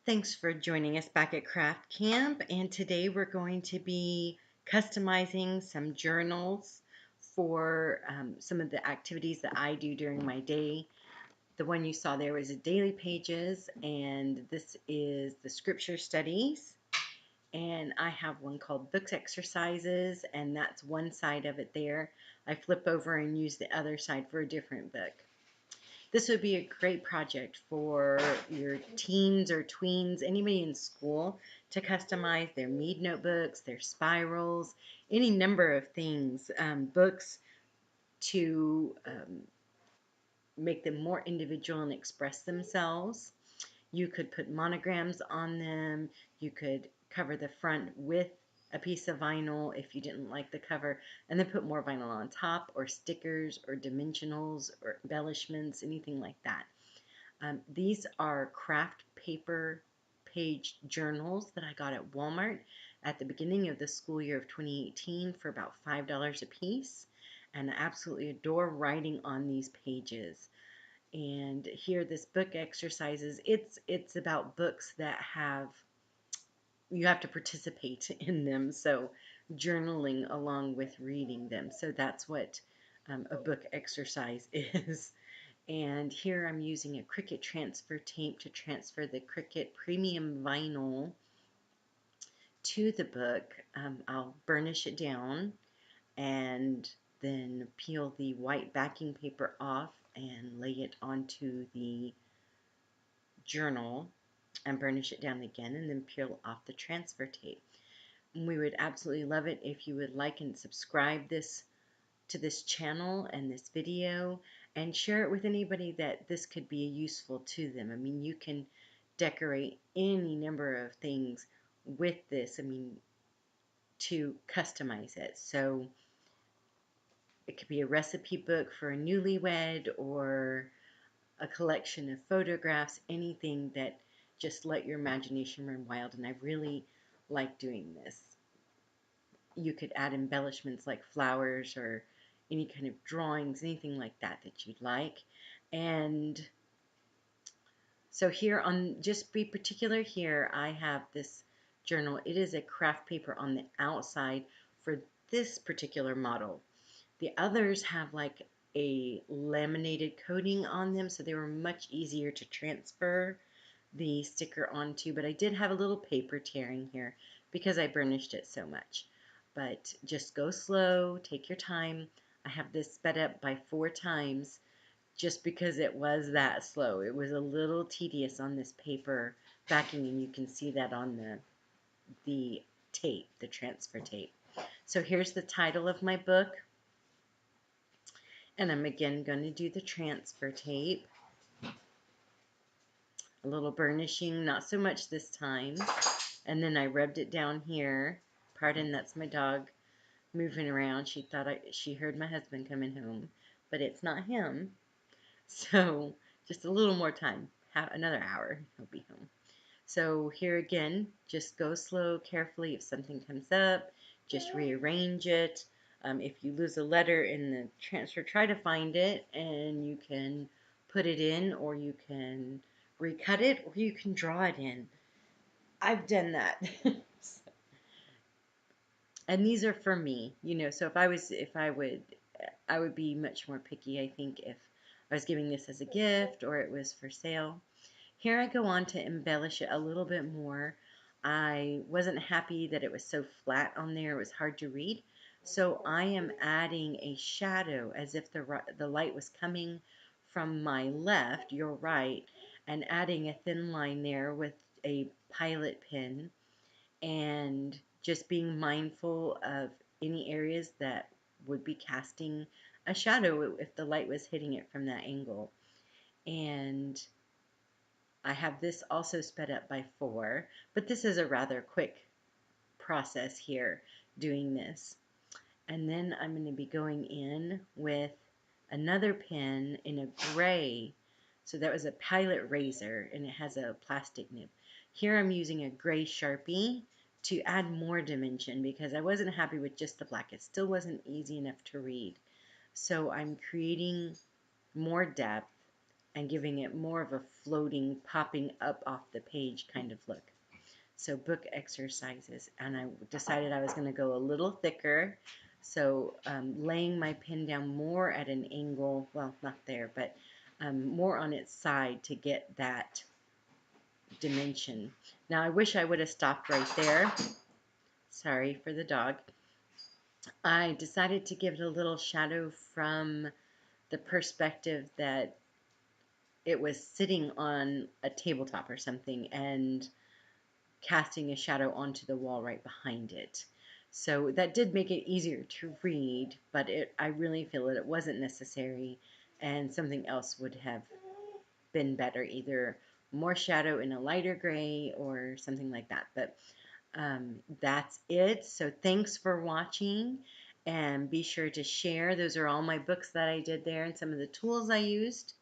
Thanks for joining us back at Craft Camp, and today we're going to be customizing some journals for some of the activities that I do during my day. The one you saw there was the daily pages, and this is the scripture studies. And I have one called books exercises, and that's one side of it there. I flip over and use the other side for a different book. This would be a great project for your teens or tweens, anybody in school, to customize their Mead notebooks, their spirals, any number of things, books to make them more individual and express themselves. You could put monograms on them. You could cover the front with a piece of vinyl if you didn't like the cover, and then put more vinyl on top, or stickers, or dimensionals, or embellishments, anything like that. These are craft paper page journals that I got at Walmart at the beginning of the school year of 2018 for about $5 a piece, and I absolutely adore writing on these pages. And here, this book exercises, it's about books that you have to participate in them, so journaling along with reading them. So that's what a book exercise is. And here I'm using a Cricut transfer tape to transfer the Cricut premium vinyl to the book. I'll burnish it down and then peel the white backing paper off and lay it onto the journal and burnish it down again, and then peel off the transfer tape. We would absolutely love it if you would like and subscribe to this channel and this video, and share it with anybody that this could be useful to them. I mean, you can decorate any number of things with this, I mean, to customize it. So it could be a recipe book for a newlywed, or a collection of photographs, anything that just let your imagination run wild. And I really like doing this. You could add embellishments like flowers or any kind of drawings, anything like that that you'd like. And so here, on just be particular here, I have this journal. It is a craft paper on the outside for this particular model. The others have like a laminated coating on them, so they were much easier to transfer the sticker onto, but I did have a little paper tearing here because I burnished it so much. But just go slow, take your time. I have this sped up by 4 times just because it was that slow. It was a little tedious on this paper backing, and you can see that on the tape, the transfer tape. So here's the title of my book, and I'm again going to do the transfer tape. A little burnishing, not so much this time. And then I rubbed it down here. Pardon, that's my dog moving around. She thought she heard my husband coming home, but it's not him. So just a little more time, another hour, he'll be home. So here again, just go slow, carefully. If something comes up, just rearrange it. If you lose a letter in the transfer, try to find it, and you can put it in, or you can recut it, or you can draw it in. I've done that. And these are for me, so I would be much more picky, I think, if I was giving this as a gift or it was for sale. Here I go on to embellish it a little bit more. I wasn't happy that it was so flat on there. It was hard to read. So I am adding a shadow as if the light was coming from my left, your right, and adding a thin line there with a pilot pen, and just being mindful of any areas that would be casting a shadow if the light was hitting it from that angle. And I have this also sped up by 4, but this is a rather quick process here doing this. And then I'm going to be going in with another pen in a gray. So that was a Pilot Razor, and it has a plastic nib. Here I'm using a gray Sharpie to add more dimension because I wasn't happy with just the black. It still wasn't easy enough to read. So I'm creating more depth and giving it more of a floating, popping up off the page kind of look. So book exercises, and I decided I was going to go a little thicker, so laying my pen down more at an angle, well, not there, but more on its side to get that dimension. Now I wish I would have stopped right there. Sorry for the dog. I decided to give it a little shadow from the perspective that it was sitting on a tabletop or something and casting a shadow onto the wall right behind it. So that did make it easier to read, but I really feel that it wasn't necessary and something else would have been better, either more shadow in a lighter gray or something like that. But that's it. So thanks for watching, and be sure to share. Those are all my books that I did there and some of the tools I used.